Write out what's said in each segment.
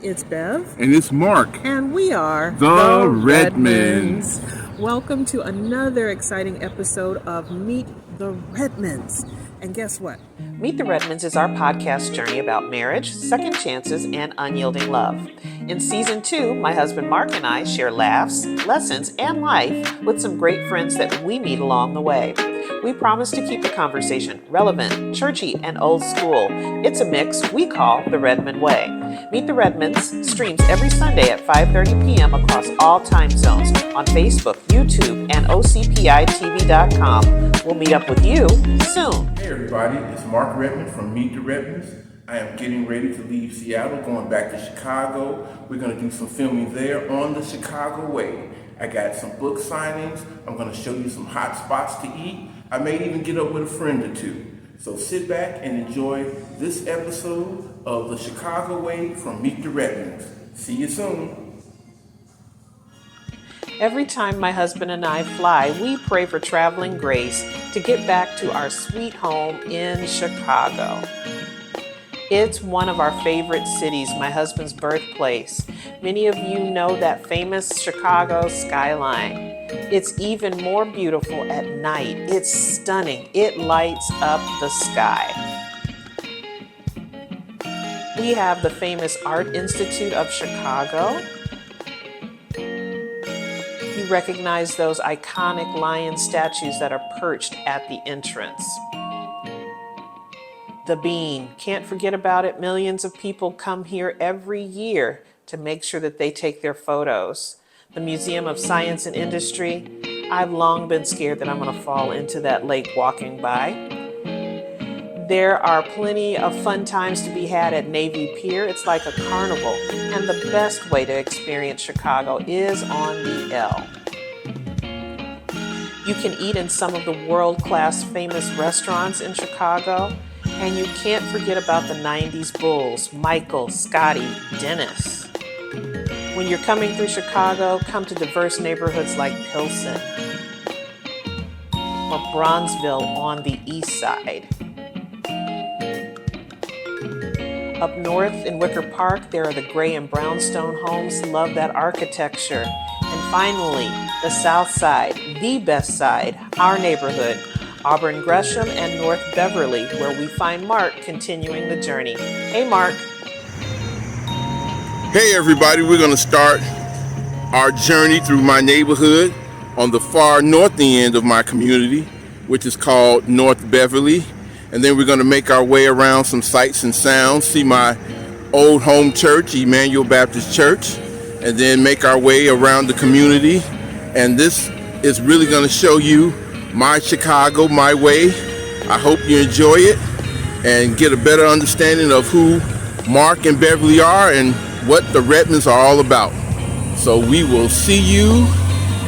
It's Bev. And it's Mark. And we are The Redmonds. Welcome to another exciting episode of Meet the Redmonds. And guess what? Meet the Redmonds is our podcast journey about marriage, second chances, and unyielding love. In season 2, my husband Mark and I share laughs, lessons, and life with some great friends that we meet along the way. We promise to keep the conversation relevant, churchy, and old school. It's a mix we call the Redmond Way. Meet the Redmonds streams every Sunday at 5:30 p.m. across all time zones on Facebook, YouTube, and OCPITV.com. We'll meet up with you soon. Hey everybody, it's Mark Redmond from Meet the Redmonds. I am getting ready to leave Seattle, going back to Chicago. We're going to do some filming there on the Chicago Way. I got some book signings. I'm going to show you some hot spots to eat. I may even get up with a friend or two. So sit back and enjoy this episode of the Chicago Way from Meet the Redmonds. See you soon. Every time my husband and I fly, we pray for traveling grace to get back to our sweet home in Chicago. It's one of our favorite cities, my husband's birthplace. Many of you know that famous Chicago skyline. It's even more beautiful at night. It's stunning. It lights up the sky. We have the famous Art Institute of Chicago. You recognize those iconic lion statues that are perched at the entrance. The Bean, can't forget about it. Millions of people come here every year to make sure that they take their photos. The Museum of Science and Industry, I've long been scared that I'm going to fall into that lake walking by. There are plenty of fun times to be had at Navy Pier. It's like a carnival, and the best way to experience Chicago is on the L. You can eat in some of the world-class famous restaurants in Chicago. And you can't forget about the 90s Bulls, Michael, Scotty, Dennis. When you're coming through Chicago, come to diverse neighborhoods like Pilsen or Bronzeville on the east side. Up north in Wicker Park, there are the gray and brownstone homes. Love that architecture. And finally, the south side, the best side, our neighborhood, Auburn Gresham and North Beverly, where we find Mark continuing the journey. Hey, Mark. Hey everybody, we're going to start our journey through my neighborhood on the far north end of my community, which is called North Beverly. And then we're going to make our way around some sights and sounds, see my old home church, Emmanuel Baptist Church, and then make our way around the community. And this is really going to show you my Chicago, my way. I hope you enjoy it and get a better understanding of who Mark and Beverly are and what the Redmonds are all about. So we will see you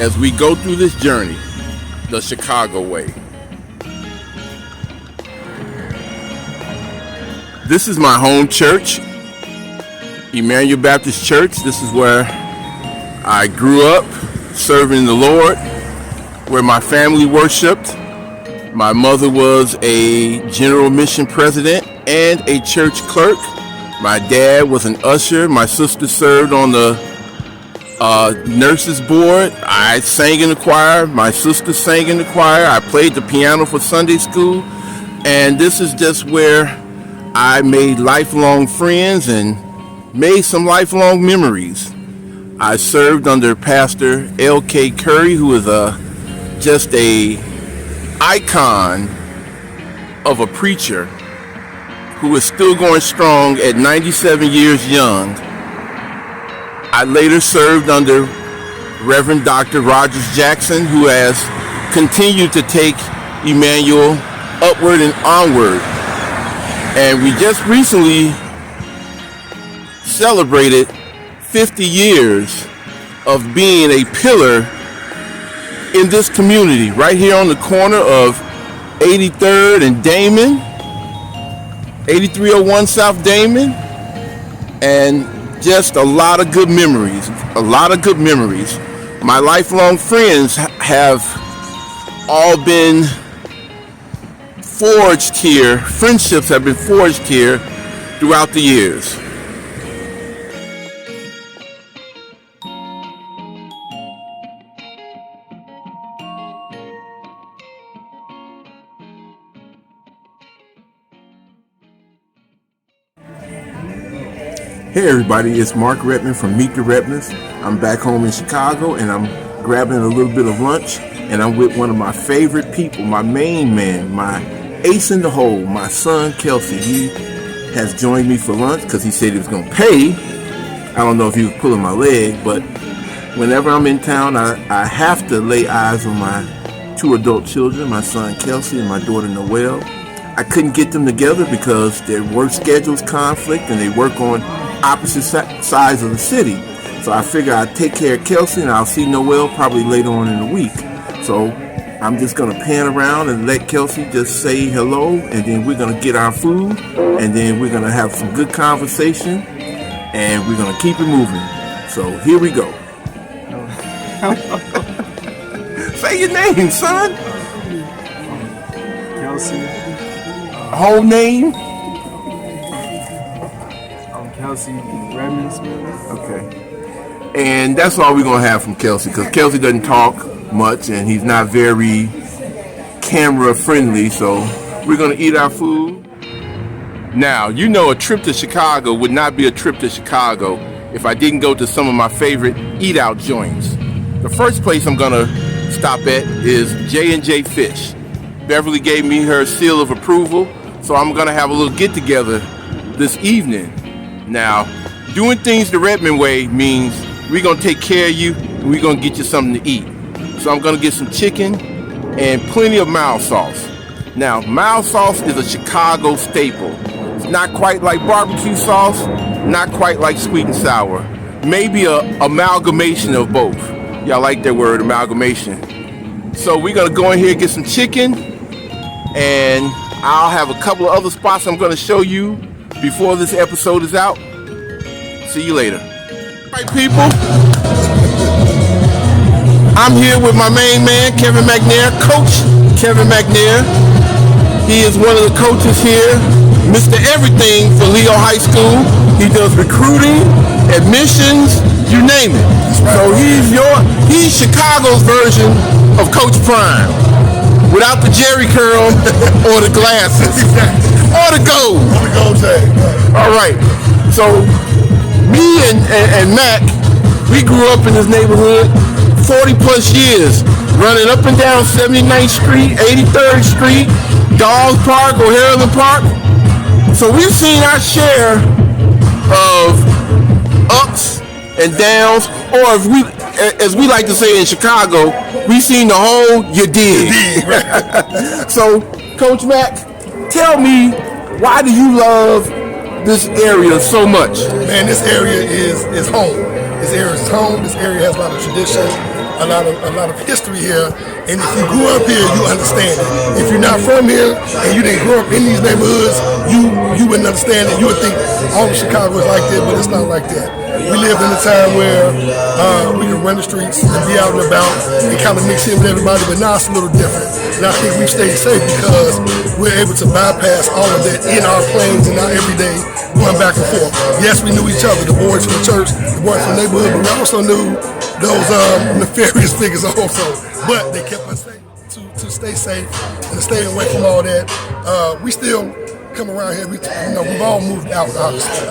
as we go through this journey, the Chicago way. This is my home church, Emmanuel Baptist Church. This is where I grew up serving the Lord, where my family worshiped. My mother was a general mission president and a church clerk. My dad was an usher. My sister served on the nurses board. I sang in the choir. My sister sang in the choir. I played the piano for Sunday school. And this is just where I made lifelong friends and made some lifelong memories. I served under Pastor L.K. Curry, who is just a icon of a preacher who is still going strong at 97 years young. I later served under Reverend Dr. Rogers Jackson, who has continued to take Emmanuel upward and onward. And we just recently celebrated 50 years of being a pillar in this community, right here on the corner of 83rd and Damon, 8301 South Damon, and just a lot of good memories, My lifelong friends have all been forged here. Friendships have been forged here throughout the years. Hey everybody, it's Mark Redmond from Meet the Redmonds. I'm back home in Chicago and I'm grabbing a little bit of lunch and I'm with one of my favorite people, my main man, my ace in the hole, my son Kelsey. He has joined me for lunch because he said he was going to pay. I don't know if he was pulling my leg, but whenever I'm in town, I have to lay eyes on my 2 adult children, my son Kelsey and my daughter Noelle. I couldn't get them together because their work schedules conflict and they work on opposite sides of the city. So I figure I'd take care of Kelsey and I'll see Noelle probably later on in the week. So I'm just going to pan around and let Kelsey just say hello, and then we're going to get our food, and then we're going to have some good conversation, and we're going to keep it moving. So here we go. Say your name, son. Kelsey. Whole name? Kelsey Redmond Smith. Okay. And that's all we're going to have from Kelsey, because Kelsey doesn't talk much and he's not very camera friendly, so we're going to eat our food. Now, you know, a trip to Chicago would not be a trip to Chicago if I didn't go to some of my favorite eat-out joints. The first place I'm going to stop at is J&J Fish. Beverly gave me her seal of approval, so I'm going to have a little get-together this evening. Now, doing things the Redmond way means we're going to take care of you and we're going to get you something to eat. So I'm going to get some chicken and plenty of mild sauce. Now, mild sauce is a Chicago staple. It's not quite like barbecue sauce, not quite like sweet and sour. Maybe a amalgamation of both. Y'all like that word, amalgamation. So we're going to go in here and get some chicken, and I'll have a couple of other spots I'm going to show you before this episode is out. See you later. All right, people. I'm here with my main man, Kevin McNair, Coach Kevin McNair. He is one of the coaches here, Mr. Everything for Leo High School. He does recruiting, admissions, you name it. So he's Chicago's version of Coach Prime, without the Jerry curl or the glasses, or the gold. All right. So me and Mac, we grew up in this neighborhood 40 plus years, running up and down 79th Street, 83rd Street, Dawes Park, O'Hara Park. So we've seen our share of ups and downs, or as we like to say in Chicago, we've seen the whole you did. So, Coach Mac, tell me, why do you love this area so much? Man, this area is home. This area is home. This area has a lot of tradition, a lot of history here. And if you grew up here, you understand it. If you're not from here and you didn't grow up in these neighborhoods, you wouldn't understand it. You would think all of Chicago is like that, but it's not like that. We lived in a time where we could run the streets and be out and about and kind of mix in with everybody, but now it's a little different. And I think we've stayed safe because we're able to bypass all of that in our planes and our everyday going back and forth. Yes, we knew each other, the boys from the church, the boys from the neighborhood, but we also knew those nefarious figures also. But they kept us safe to stay safe and to stay away from all that. We still come around here. We've all moved out, obviously,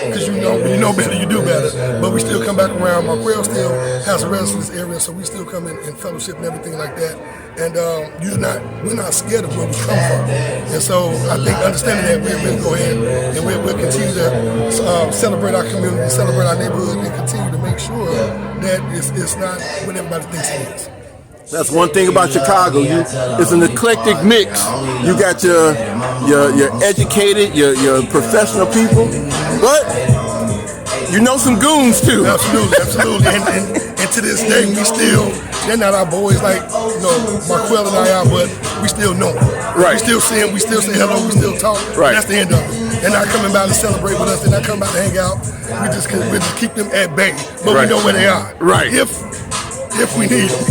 because you know better, you do better. But we still come back around. Marquell still has a residence in this area, so we still come in fellowship and everything like that. And we're not scared of where we come from. And so I think understanding that, we'll go ahead and we'll continue to celebrate our community, celebrate our neighborhood, and continue to make sure that it's not what everybody thinks it is. That's one thing about Chicago. It's an eclectic mix. You got your educated, your professional people, but you know some goons too. Absolutely. And to this day, they're not our boys like Marquell and I are, but we still know them. Right. We still see them. We still say hello. We still talk. Right. That's the end of it. They're not coming by to celebrate with us. They're not coming by to hang out. We just keep them at bay, but Right. we know where they are. Right. If we need them.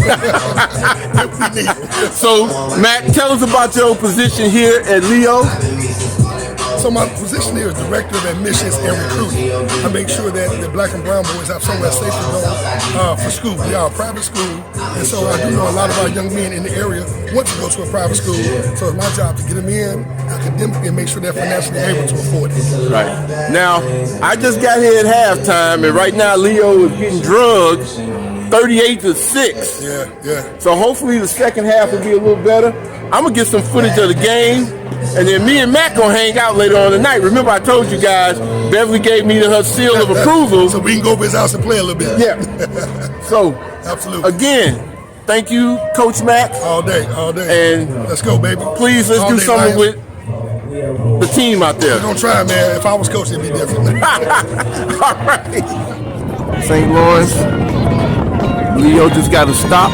So, Matt, tell us about your position here at Leo. So my position here is Director of Admissions and Recruiting. I make sure that the black and brown boys have somewhere safe to go for school. We are a private school, and so I do know a lot of our young men in the area want to go to a private school. So it's my job to get them in academically and make sure they're financially able to afford it. Right. Now, I just got here at halftime, and right now Leo is getting drugged 38-6. Yeah. So hopefully the second half will be a little better. I'm going to get some footage of the game, and then me and Matt going to hang out later on tonight. Remember I told you guys, Beverly gave me her seal of approval. So we can go over his house and play a little bit. Yeah. So, absolutely. Again, thank you, Coach Matt. All day. And let's go, baby. Please, let's do something with the team out there. We're going to try, man. If I was coach, it'd be different. All right. St. Lawrence, Leo just got to stop.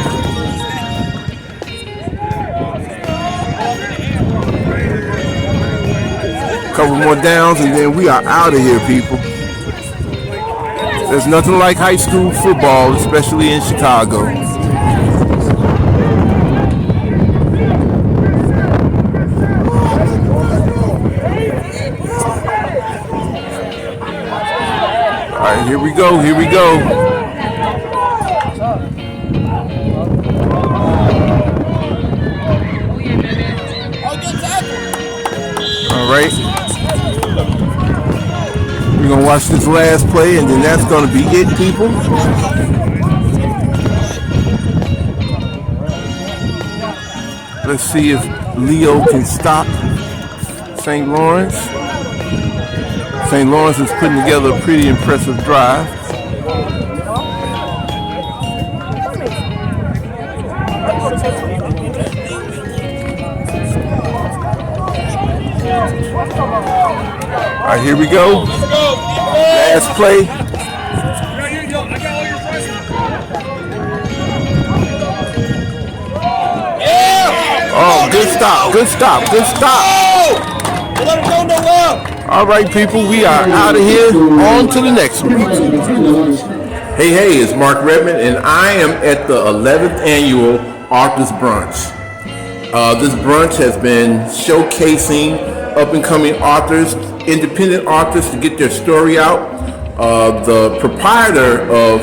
Couple more downs, and then we are out of here, people. There's nothing like high school football, especially in Chicago. All right, here we go. All right. We're going to watch this last play, and then that's going to be it, people. Let's see if Leo can stop St. Lawrence. St. Lawrence is putting together a pretty impressive drive. All right, here we go. Last play. Oh, good stop. All right, people, we are out of here. On to the next one. Hey, it's Mark Redmond, and I am at the 11th annual Authors Brunch. This brunch has been showcasing up-and-coming authors, independent authors to get their story out. The proprietor of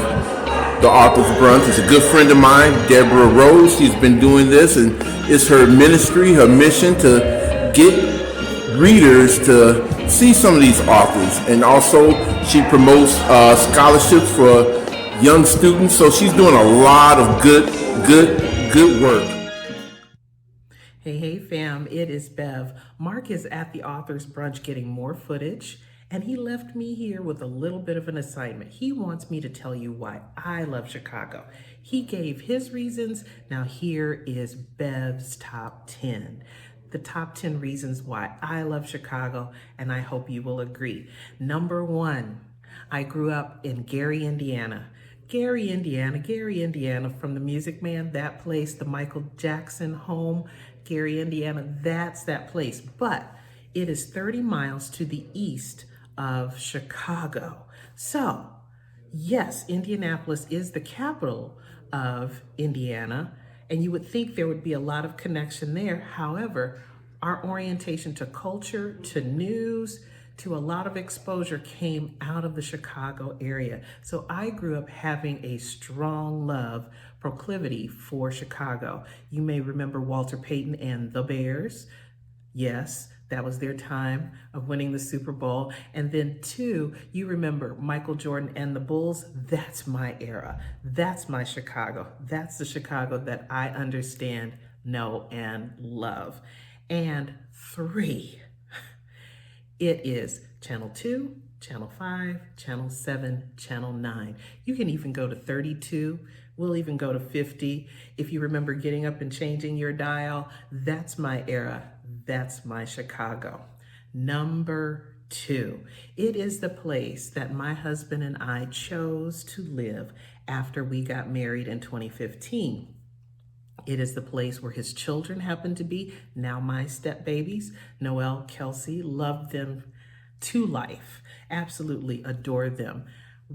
the Authors Brunch is a good friend of mine, Deborah Rose. She's been doing this, and it's her ministry, her mission to get readers to see some of these authors. And also, she promotes scholarships for young students. So she's doing a lot of good work. Hey fam, it is Bev. Mark is at the Authors Brunch getting more footage, and he left me here with a little bit of an assignment. He wants me to tell you why I love Chicago. He gave his reasons. Now here is Bev's top 10. The top 10 reasons why I love Chicago, and I hope you will agree. Number 1, I grew up in Gary, Indiana. Gary, Indiana, from the Music Man, that place, the Michael Jackson home, Gary, Indiana, that's that place. But it is 30 miles to the east of Chicago. So, yes, Indianapolis is the capital of Indiana, and you would think there would be a lot of connection there. However, our orientation to culture, to news, to a lot of exposure came out of the Chicago area. So I grew up having a strong proclivity for Chicago. You may remember Walter Payton and the Bears. Yes, that was their time of winning the Super Bowl. And then 2, you remember Michael Jordan and the Bulls. That's my era. That's my Chicago. That's the Chicago that I understand, know, and love. And 3, it is Channel 2, Channel 5, Channel 7, Channel 9. You can even go to 32. We'll even go to 50. If you remember getting up and changing your dial, that's my era. That's my Chicago. Number 2, it is the place that my husband and I chose to live after we got married in 2015. It is the place where his children happen to be, now my step babies. Noelle, Kelsey, loved them to life, absolutely adored them.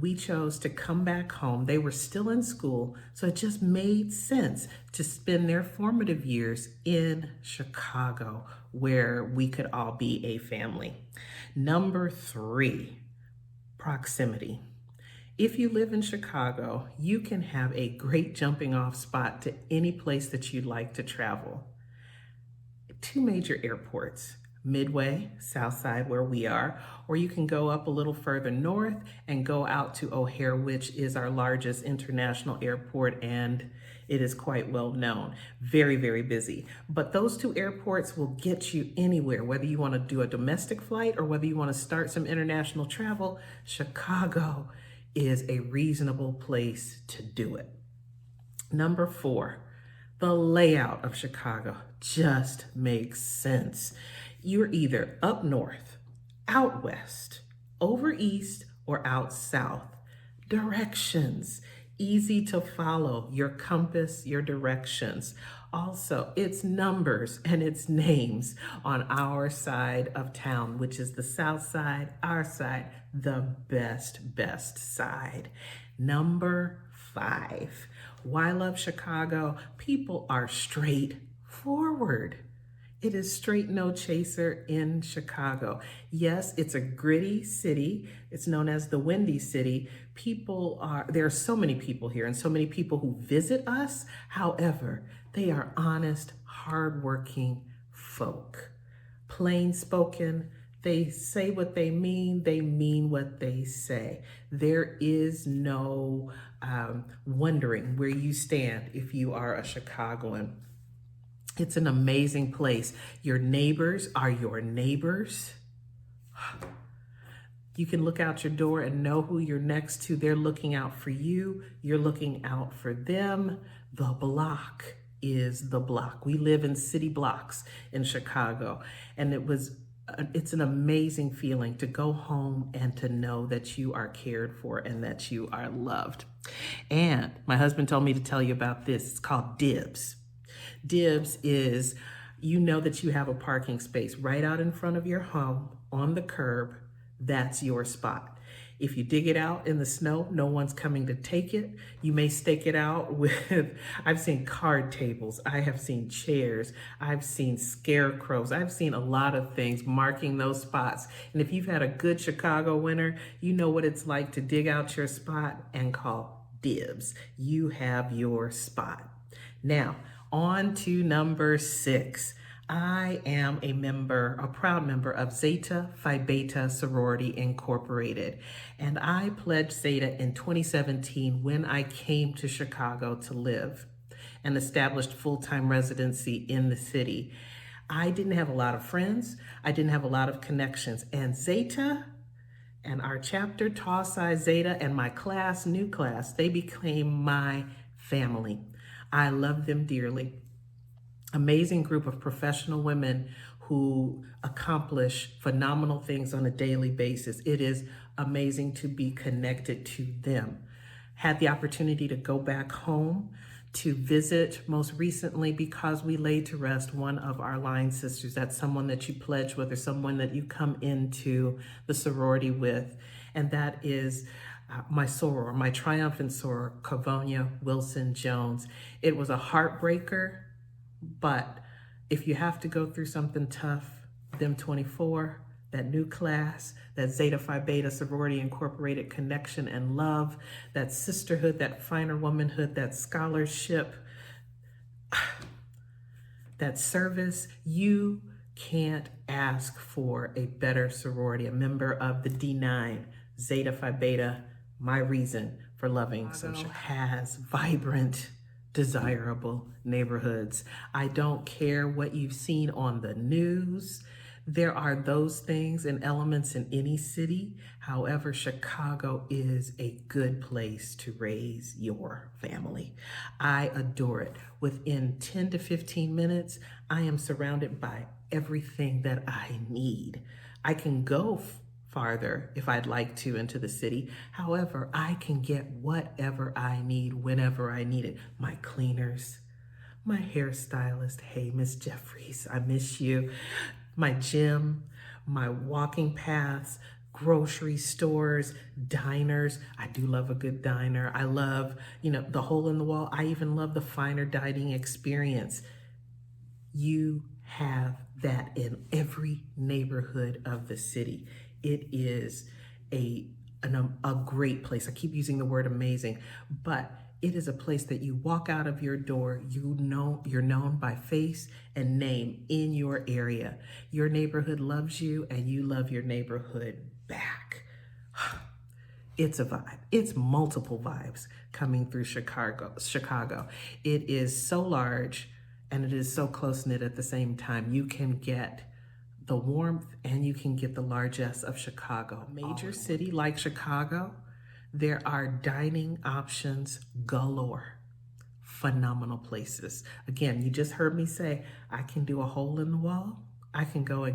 we chose to come back home. They were still in school, so it just made sense to spend their formative years in Chicago, where we could all be a family. Number 3, proximity. If you live in Chicago, you can have a great jumping off spot to any place that you'd like to travel. 2 major airports, Midway, South Side where we are, or you can go up a little further north and go out to O'Hare, which is our largest international airport, and it is quite well known. Very, very busy. But those 2 airports will get you anywhere, whether you want to do a domestic flight or whether you want to start some international travel. Chicago is a reasonable place to do it. Number 4, the layout of Chicago just makes sense. You're either up north, out west, over east, or out south. Directions, easy to follow, your compass, your directions. Also, it's numbers and it's names on our side of town, which is the south side, our side, the best side. Number 5, why love Chicago? People are straightforward. It is straight no chaser in Chicago. Yes, it's a gritty city. It's known as the Windy City. There are so many people here and so many people who visit us. However, they are honest, hardworking folk. Plain spoken, they say what they mean what they say. There is no wondering where you stand if you are a Chicagoan. It's an amazing place. Your neighbors are your neighbors. You can look out your door and know who you're next to. They're looking out for you. You're looking out for them. The block is the block. We live in city blocks in Chicago, and it's an amazing feeling to go home and to know that you are cared for and that you are loved. And my husband told me to tell you about this. It's called Dibs. Dibs is, you know that you have a parking space right out in front of your home on the curb. That's your spot. If you dig it out in the snow, no one's coming to take it. You may stake it out with, I've seen card tables, I have seen chairs, I've seen scarecrows, I've seen a lot of things marking those spots. And if you've had a good Chicago winter, you know what it's like to dig out your spot and call dibs. You have your spot. Now, on to number 6. I am a proud member of Zeta Phi Beta Sorority Incorporated, and I pledged Zeta in 2017 when I came to Chicago to live and established full-time residency in the city. I didn't have a lot of friends, I didn't have a lot of connections, and Zeta and our chapter, Tau Psi Zeta, and my class, new class, they became my family. I love them dearly. Amazing group of professional women who accomplish phenomenal things on a daily basis. It is amazing to be connected to them. Had the opportunity to go back home to visit most recently because we laid to rest one of our line sisters. That's someone that you pledge with or someone that you come into the sorority with. And that is my soror, my triumphant soror, Cavonia Wilson Jones. It was a heartbreaker, but if you have to go through something tough, them 24, that new class, that Zeta Phi Beta Sorority Incorporated connection and love, that sisterhood, that finer womanhood, that scholarship, that service, you can't ask for a better sorority. A member of the D9, Zeta Phi Beta, my reason for loving social, has vibrant, desirable neighborhoods. I don't care what you've seen on the news. There are those things and elements in any city. However, Chicago is a good place to raise your family. I adore it. Within 10 to 15 minutes, I am surrounded by everything that I need. I can go farther if I'd like to into the city. However, I can get whatever I need whenever I need it. My cleaners, my hairstylist, hey, Miss Jeffries, I miss you. My gym, my walking paths, grocery stores, diners. I do love a good diner. I love, the hole in the wall. I even love the finer dining experience. You have that in every neighborhood of the city. It is a great place. I keep using the word amazing, but it is a place that you walk out of your door, you're known by face and name in your area. Your neighborhood loves you and you love your neighborhood back. It's a vibe. It's multiple vibes coming through Chicago. It is so large and it is so close-knit at the same time. You can get the warmth and you can get the largesse of Chicago. A major city like Chicago, there are dining options galore. Phenomenal places. Again, you just heard me say, I can do a hole in the wall. I can go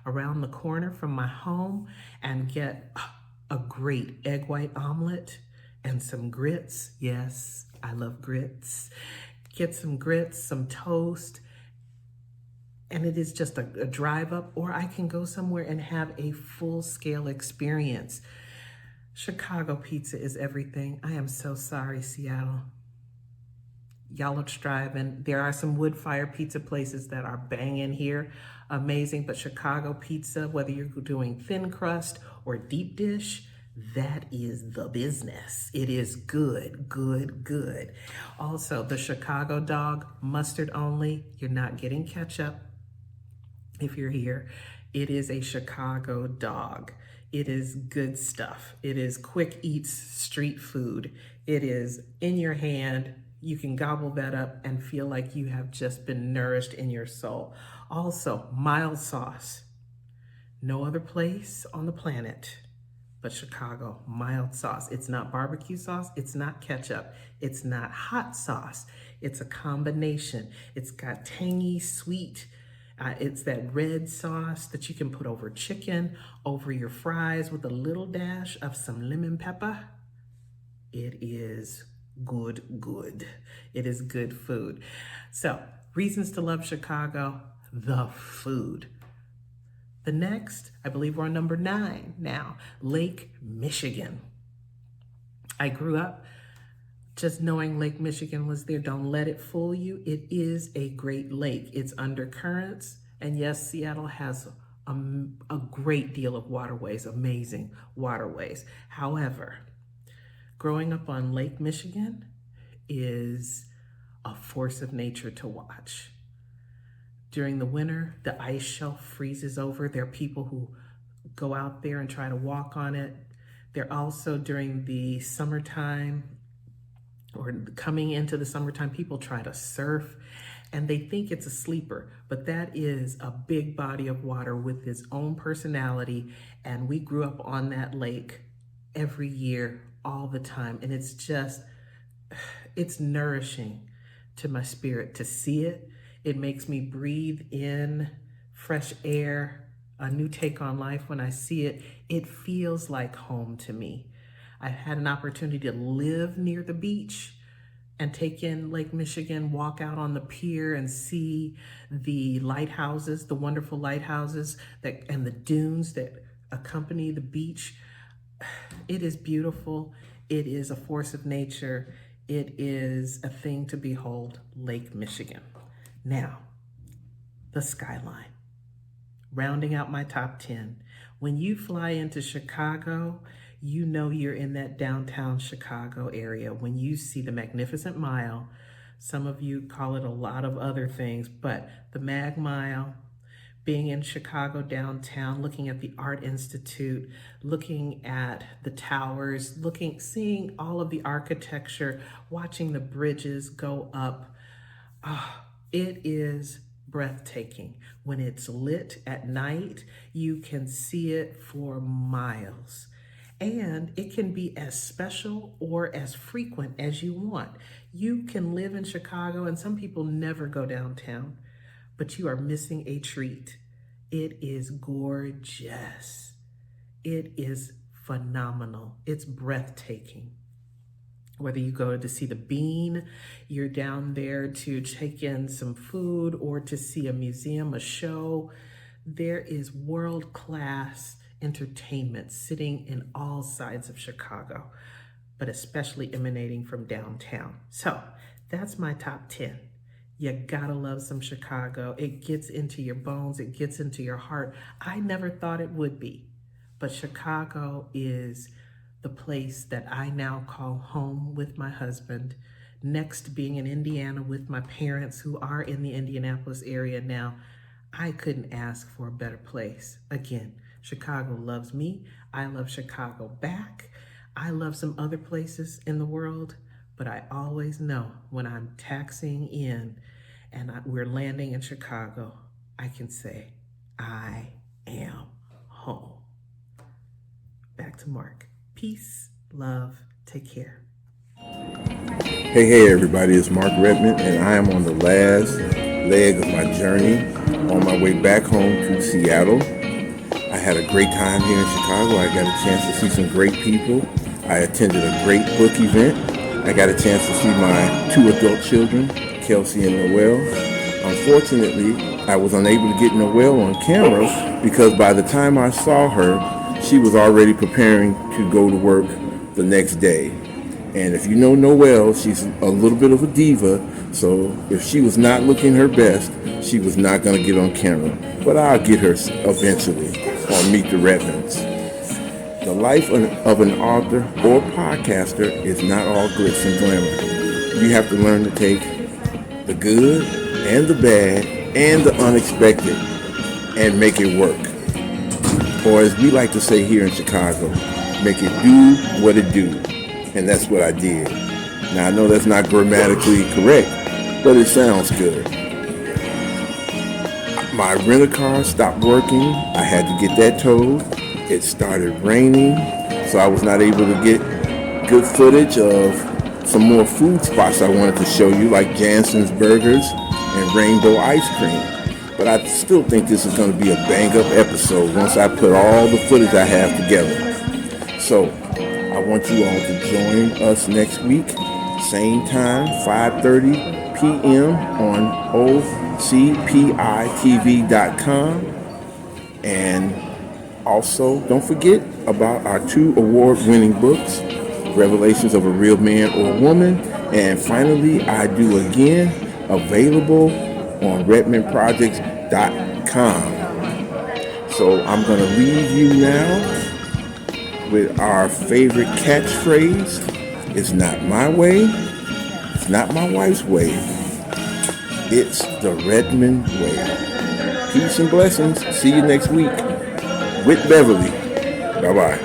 around the corner from my home and get a great egg white omelet and some grits. Yes, I love grits. Get some grits, some toast, and it is just a drive up, or I can go somewhere and have a full scale experience. Chicago pizza is everything. I am so sorry, Seattle. Y'all are striving. There are some wood fire pizza places that are banging here. Amazing, but Chicago pizza, whether you're doing thin crust or deep dish, that is the business. It is good, good, good. Also, the Chicago dog, mustard only. You're not getting ketchup if you're here. It is a Chicago dog. It is good stuff. It is quick eats street food. It is in your hand. You can gobble that up and feel like you have just been nourished in your soul. Also, mild sauce. No other place on the planet but Chicago, mild sauce. It's not barbecue sauce. It's not ketchup. It's not hot sauce. It's a combination. It's got tangy, sweet. It's that red sauce that you can put over chicken, over your fries with a little dash of some lemon pepper. It is good, good. It is good food. So, reasons to love Chicago, the food. The next, I believe we're on number 9 now, Lake Michigan. I grew up just knowing Lake Michigan was there. Don't let it fool you. It is a great lake. It's undercurrents. And yes, Seattle has a great deal of waterways, amazing waterways. However, growing up on Lake Michigan is a force of nature to watch. During the winter, the ice shelf freezes over. There are people who go out there and try to walk on it. There also, during the summertime or coming into the summertime, people try to surf and they think it's a sleeper, but that is a big body of water with its own personality. And we grew up on that lake every year, all the time. And it's nourishing to my spirit to see it. It makes me breathe in fresh air, a new take on life when I see it. It feels like home to me. I've had an opportunity to live near the beach and take in Lake Michigan, walk out on the pier and see the lighthouses, the wonderful lighthouses and the dunes that accompany the beach. It is beautiful. It is a force of nature. It is a thing to behold, Lake Michigan. Now, the skyline. Rounding out my top 10. When you fly into Chicago, you know you're in that downtown Chicago area. When you see the Magnificent Mile, some of you call it a lot of other things, but the Mag Mile, being in Chicago downtown, looking at the Art Institute, looking at the towers, seeing all of the architecture, watching the bridges go up. It is breathtaking. When it's lit at night, you can see it for miles. And it can be as special or as frequent as you want. You can live in Chicago, and some people never go downtown, but you are missing a treat. It is gorgeous. It is phenomenal. It's breathtaking. Whether you go to see the Bean, you're down there to take in some food or to see a museum, a show, there is world-class entertainment sitting in all sides of Chicago, but especially emanating from downtown. So that's my top 10. You gotta love some Chicago. It gets into your bones, it gets into your heart. I never thought it would be, but Chicago is the place that I now call home with my husband. Next, being in Indiana with my parents who are in the Indianapolis area now, I couldn't ask for a better place. Again, Chicago loves me. I love Chicago back. I love some other places in the world, but I always know when I'm taxiing in and we're landing in Chicago, I can say, I am home. Back to Mark. Peace, love, take care. Hey everybody, it's Mark Redmond, and I am on the last leg of my journey on my way back home to Seattle. I had a great time here in Chicago. I got a chance to see some great people. I attended a great book event. I got a chance to see my 2 adult children, Kelsey and Noel. Unfortunately, I was unable to get Noel on camera because by the time I saw her, she was already preparing to go to work the next day. And if you know Noelle, she's a little bit of a diva, so if she was not looking her best, she was not going to get on camera. But I'll get her eventually on Meet the Redmonds. The life of an author or podcaster is not all glitz and glamour. You have to learn to take the good and the bad and the unexpected and make it work. Or as we like to say here in Chicago, make it do what it do. And that's what I did. Now I know that's not grammatically correct, but it sounds good. My rent-a-car stopped working. I had to get that towed. It started raining, so I was not able to get good footage of some more food spots I wanted to show you, like Jansen's Burgers and Rainbow Ice Cream. But I still think this is going to be a bang-up episode once I put all the footage I have together. So I want you all to join us next week, same time, 5:30 p.m. on ocpitv.com. And also, don't forget about our 2 award-winning books, Revelations of a Real Man or Woman, and finally, I Do Again, available on redmondprojects.com. So I'm going to leave you now with our favorite catchphrase. It's not my way, it's not my wife's way, it's the Redmond way. Peace and blessings. See you next week with Beverly. Bye-bye.